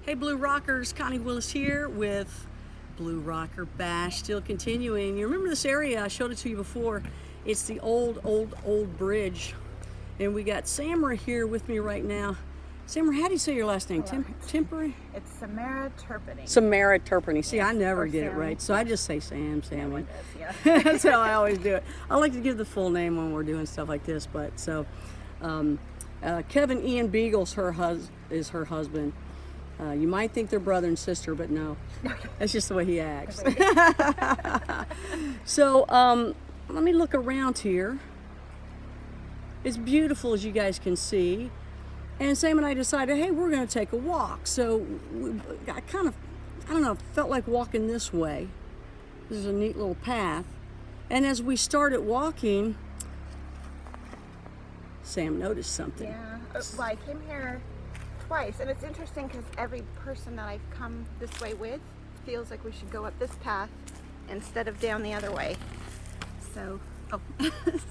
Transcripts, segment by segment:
Hey Blue Rockers, Connie Willis here with Blue Rocker Bash, still continuing. You remember this area, I showed it to you before. It's the old bridge. And we got Samara here with me right now. Samara, how do you say your last name? Temporary? It's Samara Terpening. Samara Terpening. See, I never get it right, so I just say Sammy. That's how I always do it. I like to give the full name when we're doing stuff like this, but so Kevin Ian Beagle's is her husband. You might think they're brother and sister, but no. That's just the way he acts. So let me look around here. It's beautiful, as you guys can see. And Sam and I decided, hey, we're going to take a walk. So I don't know, felt like walking this way. This is a neat little path. And as we started walking, Sam noticed something. Yeah, well, I came here twice, and it's interesting because every person that I've come this way with feels like we should go up this path instead of down the other way. So,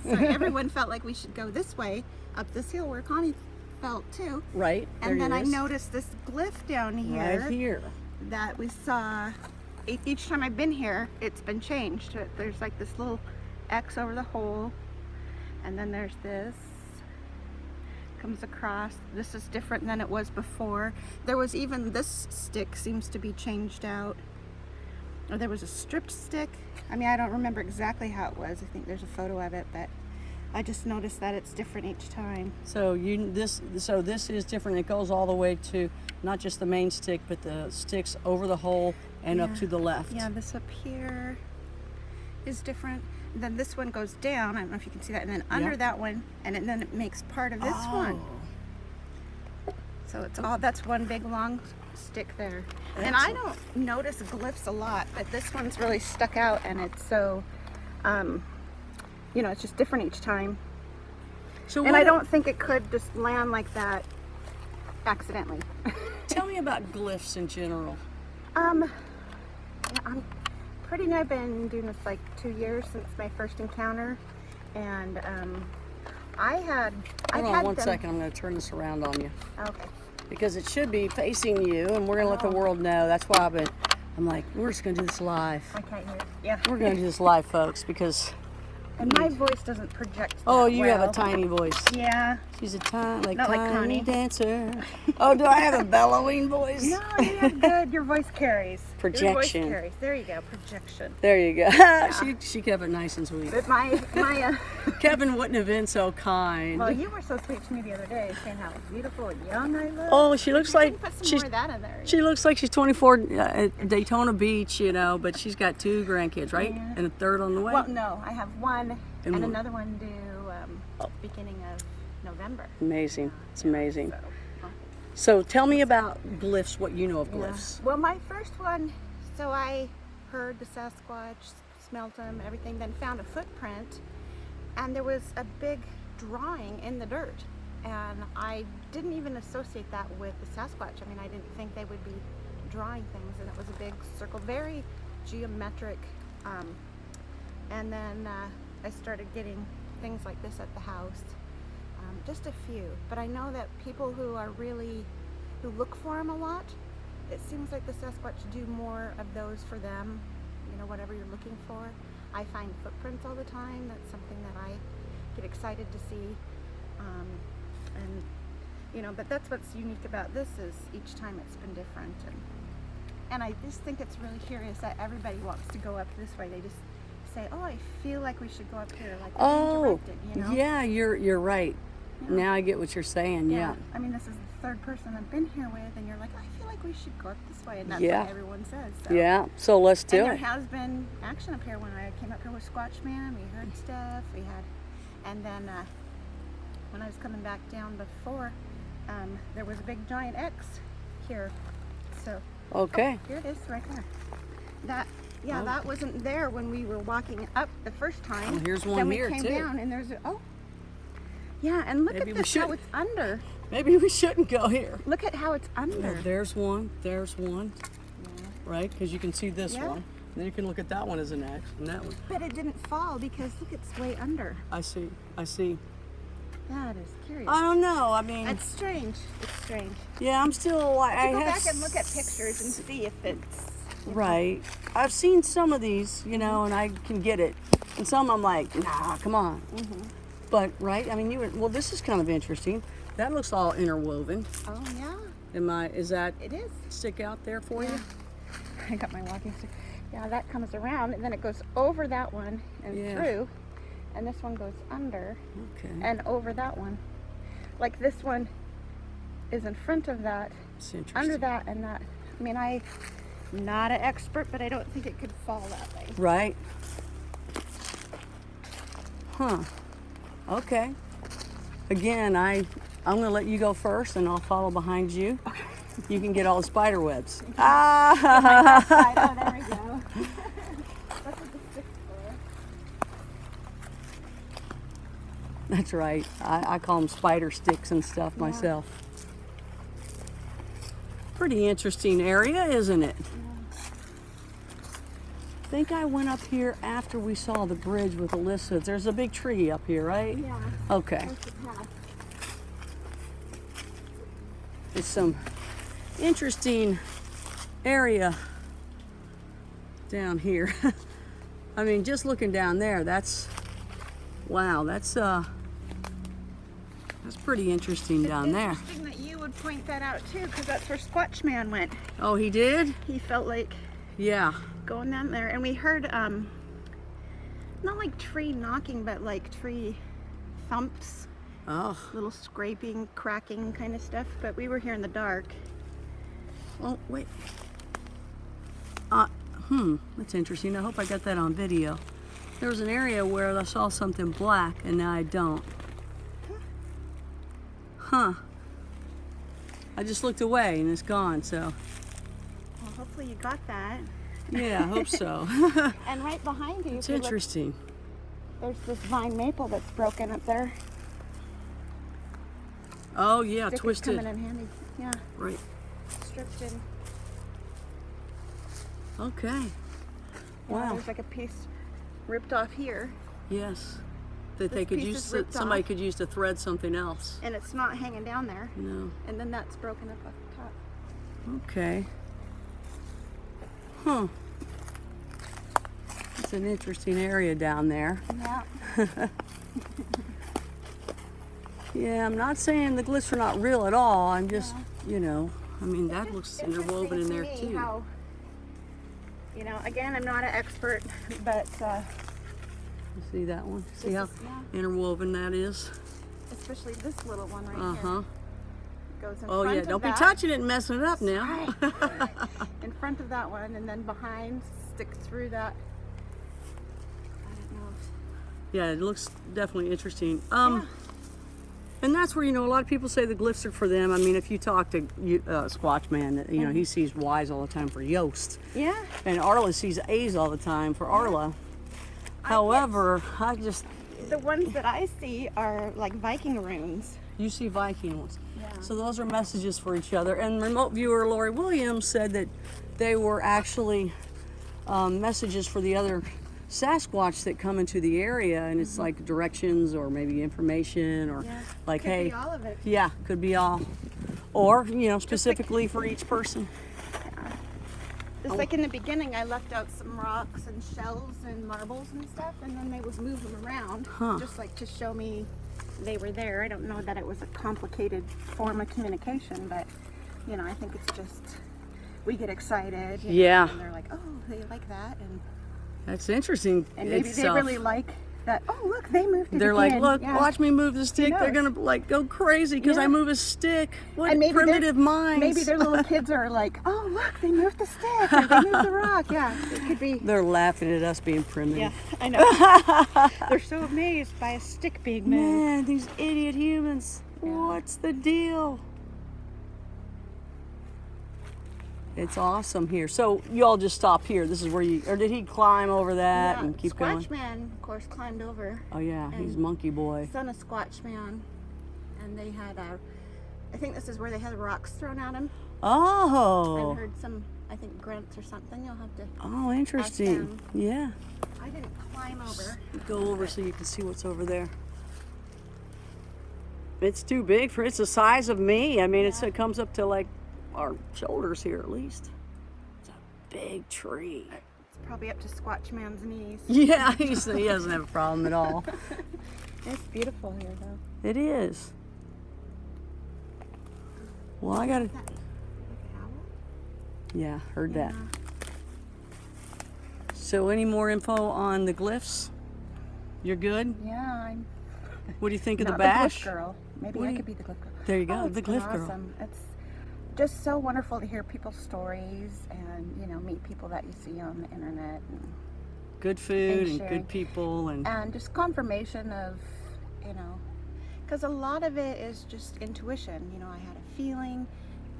sorry, everyone felt like we should go this way, up this hill where Connie felt too. Right. And then I noticed this glyph down here. Right here. That we saw. Each time I've been here, it's been changed. There's like this little X over the hole, and then there's this. Comes across. This is different than it was before. There was even this stick seems to be changed out. Or there was a stripped stick. I mean, I don't remember exactly how it was. I think there's a photo of it, but I just noticed that it's different each time. So this is different. It goes all the way to not just the main stick, but the sticks over the hole and up to the left. Yeah, this up here is different. Then this one goes down. I don't know if you can see that, and then under that one, and then it makes part of this one. So it's all, that's one big long stick there. And I don't notice glyphs a lot, but this one's really stuck out, and it's so, you know, it's just different each time. So and I don't think it could just land like that accidentally. Tell me about glyphs in general. Yeah, pretty new. I've been doing this like 2 years since my first encounter, and Hold on one second. I'm going to turn this around on you. Okay. Because it should be facing you, and we're going to let the world know. That's why I'm like, we're just going to do this live. I can't hear. Yeah. We're going to do this live, folks, because. And my voice doesn't project. Oh, you have a tiny voice. Yeah. She's a tiny Connie. dancer. Oh, do I have a bellowing voice? No, you have good. Your voice carries. Projection. Your voice carries. There you go. Projection. There you go. Yeah. She kept it nice and sweet. But my Kevin wouldn't have been so kind. Well, you were so sweet to me the other day, saying how beautiful and young I look. Oh, she looks like put some more of that in there. She looks like she's 24 at Daytona Beach, you know, but she's got 2 grandkids, right? Yeah. And a third on the way. Well, no, I have one and another one due beginning of November. Amazing. It's amazing. So tell me about glyphs, what you know of glyphs. Yeah. Well, my first one, so I heard the Sasquatch, smelt them, everything, then found a footprint, and there was a big drawing in the dirt. And I didn't even associate that with the Sasquatch. I mean, I didn't think they would be drawing things, and it was a big circle, very geometric. And then I started getting things like this at the house. Just a few, but I know that people who look for them a lot, it seems like the Sasquatch do more of those for them, you know, whatever you're looking for. I find footprints all the time. That's something that I get excited to see, and you know, but that's what's unique about this is each time it's been different, and I just think it's really curious that everybody wants to go up this way. They just say, oh, I feel like we should go up here, like directed, you know? Yeah, you're right. Yeah. Now I get what you're saying. Yeah. I mean, this is the third person I've been here with, and you're like, I feel like we should go up this way, and that's what everyone says. So. Yeah. So let's do it. There has been action up here when I came up here with Squatch Man. We heard stuff. We had, and then when I was coming back down before, there was a big giant X here. So. Okay. Oh, here it is, right there. That wasn't there when we were walking up the first time. Oh, here's one here too. Then we came down, and there's yeah, and look at this, how it's under. Maybe we shouldn't go here. Look at how it's under. Yeah, there's one. Right? Because you can see this one. And then you can look at that one as an X, and that one. But it didn't fall because look, it's way under. I see. That is curious. I don't know. I mean, It's strange. It's strange. yeah, I'm still. I Go have back and look at pictures and see if it's right. I've seen some of these, you know, and I can get it, and some I'm like, nah, come on. But right, I mean, well, this is kind of interesting. That looks all interwoven. Oh yeah. Is that It is. stick out there for you? I got my walking stick. Yeah, that comes around and then it goes over that one and through, and this one goes under and over that one. Like this one is in front of that, under that, and that. I mean, I'm not an expert, but I don't think it could fall that way. Right. Huh. Okay. Again, I'm going to let you go first, and I'll follow behind you. Okay. You can get all the spider webs. Ah! Oh, there we go. That's what the stick's for. That's right. I call them spider sticks and stuff myself. Pretty interesting area, isn't it? I think I went up here after we saw the bridge with Alyssa. There's a big tree up here, right? Yeah. Okay. There's the path. It's some interesting area down here. I mean, just looking down there, wow, that's pretty interesting down there. It's interesting that you would point that out too, because that's where Squatch Man went. Oh, he did? He felt like Yeah. going down there, and we heard not like tree knocking, but like tree thumps. Oh. Little scraping, cracking kind of stuff, but we were here in the dark. Oh, wait. That's interesting. I hope I got that on video. There was an area where I saw something black, and now I don't. Huh. I just looked away, and it's gone, so. Well, hopefully you got that. Yeah, I hope so. And right behind you, It's if you look, interesting. there's this vine maple that's broken up there. Oh, yeah, Stick is twisted. coming in handy. Yeah, Right. stripped in. Okay. Yeah, Wow. there's like a piece ripped off here, Yes. That they This could piece use, is ripped somebody off. could use to thread something else. and it's not hanging down there. No. And then that's broken up off the top. Okay. Huh. It's an interesting area down there. Yeah. Yeah, I'm not saying the glyphs are not real at all. I'm just, you know, I mean, that It's looks just interwoven in interesting there to me too. How, you know, again, I'm not an expert, but You see that one? See This how is- interwoven that is? especially this little one right Uh-huh. here goes in Oh front yeah, of don't that. be touching it and messing it up now. In front of that one, and then behind, stick through that. I don't know. Yeah, it looks definitely interesting. Yeah. And that's where, you know, a lot of people say the glyphs are for them. I mean, if you talk to Squatch Man, you know, he sees Y's all the time for Yost. Yeah. And Arla sees A's all the time for Arla. However, I just, The ones that I see are like Viking runes. you see Viking ones. Yeah. So those are messages for each other. And remote viewer Lori Williams said that they were actually messages for the other Sasquatch that come into the area, and it's like directions or maybe information or Yeah. like, Could hey, be all of it. yeah, could be all. Or, you know, specifically for each person. Just like in the beginning, I left out some rocks and shells and marbles and stuff, and then they would move them around, just like to show me they were there. I don't know that it was a complicated form of communication, but you know, I think it's just we get excited. You know, Yeah. and they're like, oh, they like that, and That's interesting. maybe they itself. really like that. Oh, look, they moved it They're like, again. look, Yeah. watch me move the stick. They're knows? gonna like go crazy because I Yeah. move a stick. What And maybe primitive minds. Maybe their little kids are like, oh, look, they moved the stick, or they moved the rock. Yeah, it could be. They're laughing at us being primitive. Yeah, I know. They're so amazed by a stick being moved. Man, these idiot humans. Yeah. What's the deal? It's awesome here. So you all just stop here. This is where you, or did he climb over that Yeah, and keep going? Squatch Man, of course, climbed over. Oh yeah, he's and- monkey boy. Son of Squatch Man, and they had I think this is where they had rocks thrown at him. Oh. And heard some, I think, grunts or something. You'll have to. Oh, interesting. them. Yeah. I didn't climb over. Go over so you can see what's over there. It's too big for, it's the size of me. I mean, it comes up to like our shoulders here at least. It's a big tree. It's probably up to Squatch Man's knees. Yeah, he doesn't have a problem at all. It's beautiful here, though. It is. Well, I gotta. Like an owl? Yeah, heard that. Yeah. So, any more info on the glyphs? You're good? Yeah, I'm What do you think of not the bash? glyph girl. Maybe I could be the glyph girl. There you go, Oh, the it's been glyph girl. awesome. It's just so wonderful to hear people's stories and, you know, meet people that you see on the internet Good food and sharing. good people and just confirmation of, you know, because a lot of it is just intuition. You know, I had a feeling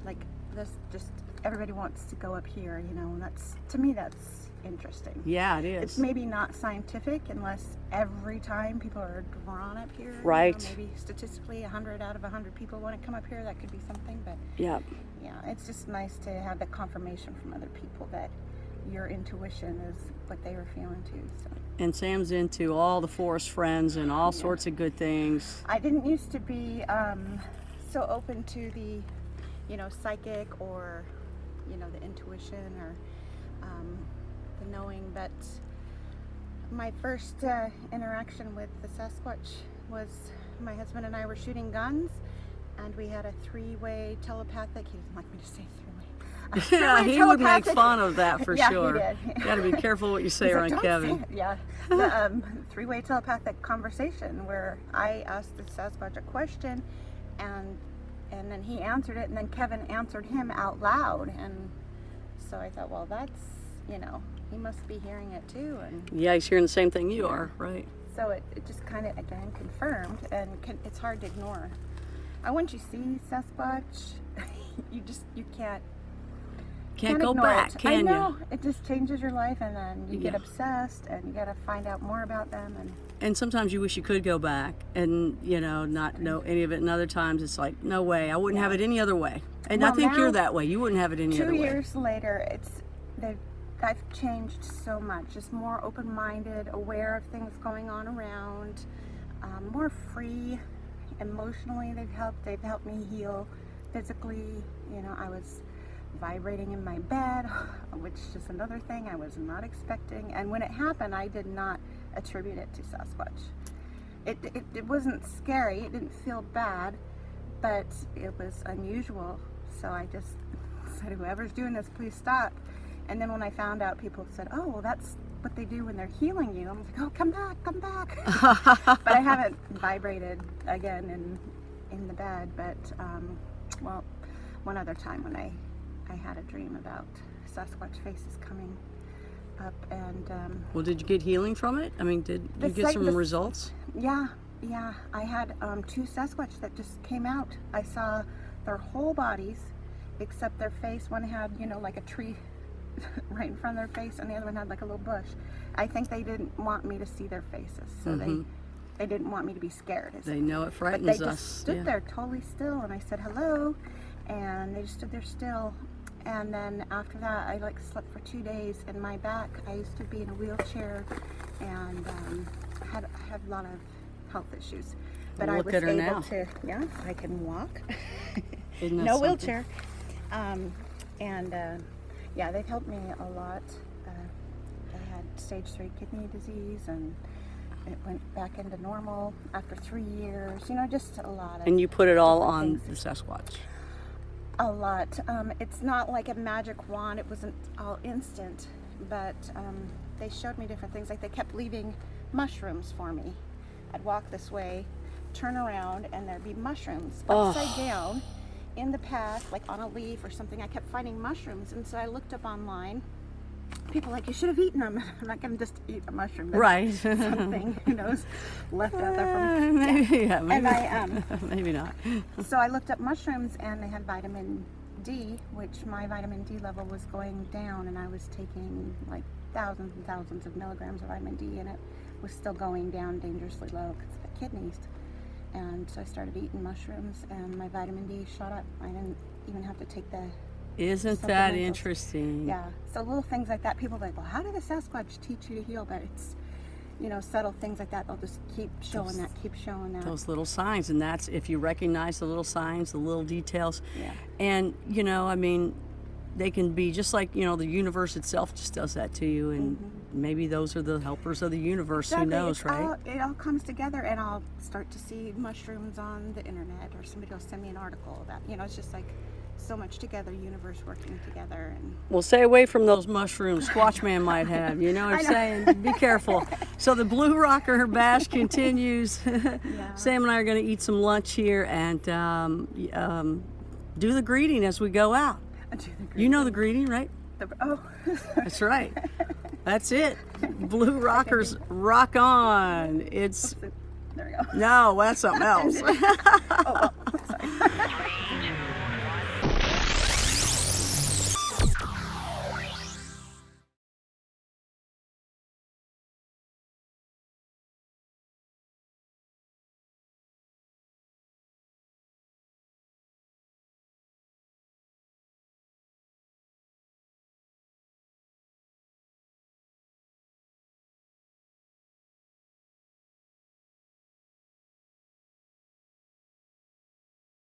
like this, just everybody wants to go up here, you know, and that's, to me, that's interesting. yeah, it It's is. maybe not scientific unless every time people are drawn up here. Right. You know, maybe statistically 100 out of 100 people want to come up here. That could be something, but Yeah. yeah, it's just nice to have the confirmation from other people that your intuition is what they were feeling too. So And Sam's into all the forest friends and all sorts of good things. I didn't used to be so open to the, you know, psychic or, you know, the intuition or the knowing, but my first interaction with the Sasquatch was my husband and I were shooting guns, and we had a three-way telepathic. He doesn't like me to say three-way. Yeah, he would make fun of that for Yeah, he sure. did. You got to be careful what you say He's like, around "Don't Kevin. say it." Yeah, the three-way telepathic conversation where I asked the Sasquatch a question, and then he answered it, and then Kevin answered him out loud, and so I thought, well, that's, you know, he must be hearing it too, and Yeah, he's hearing the same thing you are, right? so it just kind of again confirmed, and it's hard to ignore. And once you see Sasquatch, you can't go ignore back, it. can I you? know, it just changes your life, and then you get Yeah. obsessed, and you got to find out more about them. And sometimes you wish you could go back and, you know, not know any of it. And other times it's like, no way, I wouldn't have it any other way. And I Well, think you're now, that way. You wouldn't have it any other 2 way. years later, I've changed so much. Just more open-minded, aware of things going on around, more free emotionally. They've helped me heal physically. You know, I was vibrating in my bed, which is another thing I was not expecting. And when it happened, I did not attribute it to Sasquatch. It wasn't scary. It didn't feel bad, but it was unusual. So I just said, whoever's doing this, please stop. And then when I found out, people said, oh, well, that's what they do when they're healing you. I'm like, oh, come back, come back. But I haven't vibrated again in the bed. But, well, one other time when I had a dream about Sasquatch faces coming up, and Well, did you get healing from it? I mean, did you get some results? yeah, I had 2 Sasquatch that just came out. I saw their whole bodies except their face. One had, you know, like a tree right in front of their face, and the other one had like a little bush. I think they didn't want me to see their faces, so they didn't want me to be scared. They know it But frightens they us. just stood there totally still, and I said hello, and they just stood there still. And then after that, I like slept for 2 days in my back. I used to be in a wheelchair, and I had a lot of health issues. But Well, I look was at her able now. to, yeah, I can walk. Isn't that No something? wheelchair. Yeah, they've helped me a lot. I had stage 3 kidney disease, and it went back into normal after 3 years. You know, just a lot of. And you put it all different on things. the Sasquatch. A lot. It's not like a magic wand. It wasn't all instant, but they showed me different things. Like they kept leaving mushrooms for me. I'd walk this way, turn around, and there'd be mushrooms upside down in the path, like on a leaf or something. I kept finding mushrooms, and so I looked up online. People like, you should have eaten them. I'm not going to just eat a mushroom. That's Right. something, who knows, left out there from. Maybe, yeah, maybe, And I maybe not. So I looked up mushrooms, and they had vitamin D, which my vitamin D level was going down, and I was taking like thousands and thousands of milligrams of vitamin D, and it was still going down dangerously low because of the kidneys. And so I started eating mushrooms, and my vitamin D shot up. I didn't even have to take the Isn't that supplementals. interesting? Yeah, so little things like that. People are like, well, how did the Sasquatch teach you to heal? But subtle things like that, they'll just keep showing that. Those little signs, and that's if you recognize the little signs, the little details. Yeah. And I mean, they can be just like the universe itself just does that to you, and maybe those are the helpers of the universe. Exactly. Who knows, right? It all comes together, and I'll start to see mushrooms on the internet, or somebody will send me an article about, it's just like so much together, universe working together. And well, stay away from those mushrooms Squatch Man might have. You know what I'm saying? Be careful. So the Blue Rocker bash continues. Yeah. Sam and I are going to eat some lunch here and do the greeting as we go out. You know the greeting, right? That's right. That's it. Blue Rockers rock on. It's there we go. No, that's something else. Oh, well, sorry.